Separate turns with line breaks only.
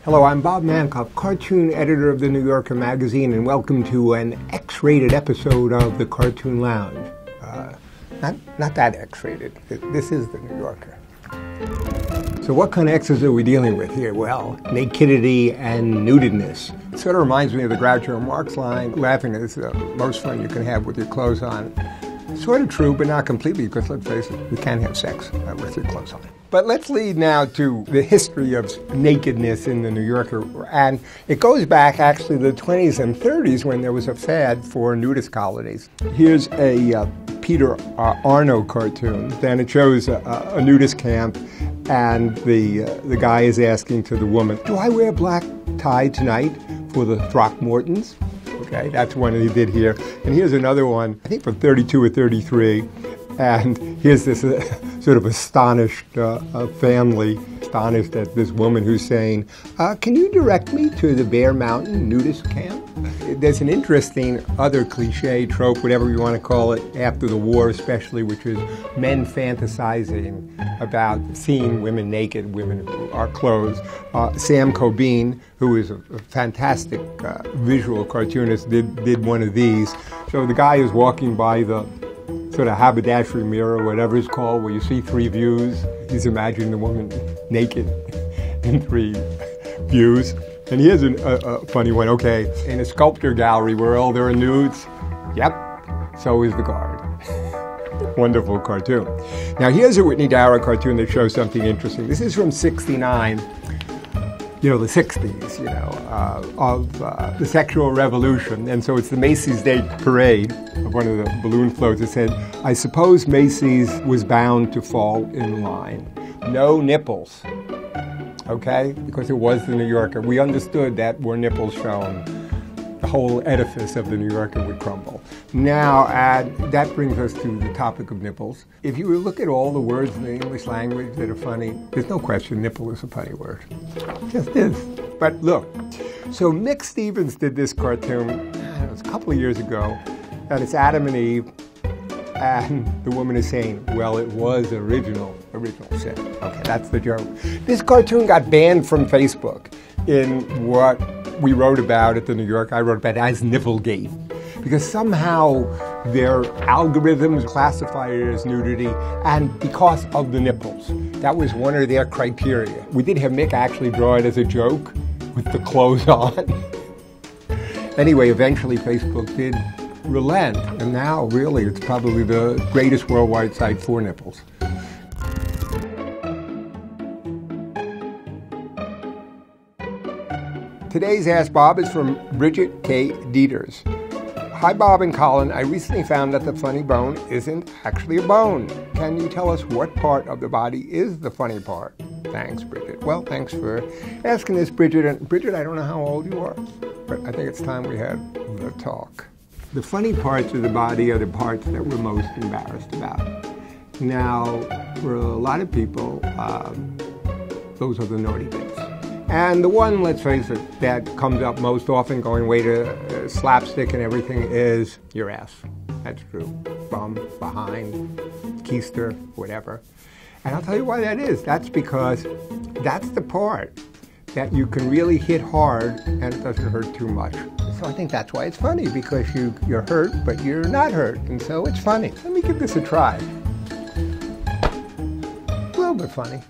Hello, I'm Bob Mankoff, cartoon editor of the New Yorker magazine, and welcome to an X-rated episode of the Cartoon Lounge. Not that X-rated. This is the New Yorker. So what kind of X's are we dealing with here? Well, nakedity and nudedness. It sort of reminds me of the Groucho Marx line, laughing is the most fun you can have with your clothes on. Sort of true, but not completely, because let's face it, you can't have sex with your clothes on. But let's lead now to the history of nakedness in the New Yorker. And it goes back actually to the 20s and 30s when there was a fad for nudist colonies. Here's a Peter Arno cartoon. Then it shows a nudist camp, and the guy is asking to the woman, "Do I wear black tie tonight for the Throckmortons?" Okay, that's one he did here. And here's another one, I think from 32 or 33. And here's this sort of astonished family, astonished at this woman who's saying, "Can you direct me to the Bear Mountain nudist camp?" There's an interesting other cliche trope, whatever you want to call it, after the war especially, which is men fantasizing about seeing women naked, women who are clothed. Sam Cobain, who is a fantastic visual cartoonist, did one of these. So the guy is walking by the sort of haberdashery mirror, whatever it's called, where you see three views. He's imagining the woman naked in three views. And here's a funny one. Okay, in a sculpture gallery where all there are nudes, yep, so is the guard. Wonderful cartoon. Now here's a Whitney Darrow cartoon that shows something interesting. This is from '69. You know, the 60s, of the sexual revolution. And so it's the Macy's Day Parade of one of the balloon floats that said, "I suppose Macy's was bound to fall in line. No nipples." Okay? Because it was the New Yorker. We understood that were nipples shown, the whole edifice of the New Yorker would crumble. Now, that brings us to the topic of nipples. If you look at all the words in the English language that are funny, there's no question nipple is a funny word. It just is. But look, so Mick Stevens did this cartoon, it was a couple of years ago, and it's Adam and Eve, and the woman is saying, well, it was original sin. Okay, that's the joke. This cartoon got banned from Facebook in what we wrote about at the New York. I wrote about it as Nipplegate, because somehow their algorithms classify it as nudity, and because of the nipples. That was one of their criteria. We did have Mick actually draw it as a joke with the clothes on. Anyway, eventually Facebook did relent, and now really it's probably the greatest worldwide site for nipples. Today's Ask Bob is from Bridget K. Dieters. Hi, Bob and Colin. I recently found that the funny bone isn't actually a bone. Can you tell us what part of the body is the funny part? Thanks, Bridget. Well, thanks for asking this, Bridget. And Bridget, I don't know how old you are, but I think it's time we had the talk. The funny parts of the body are the parts that we're most embarrassed about. Now, for a lot of people, those are the naughty bits. And the one, let's face it, that comes up most often, going way to slapstick and everything, is your ass. That's true. Bum, behind, keister, whatever. And I'll tell you why that is. That's because that's the part that you can really hit hard and it doesn't hurt too much. So I think that's why it's funny, because you're hurt, but you're not hurt, and so it's funny. Let me give this a try. A little bit funny.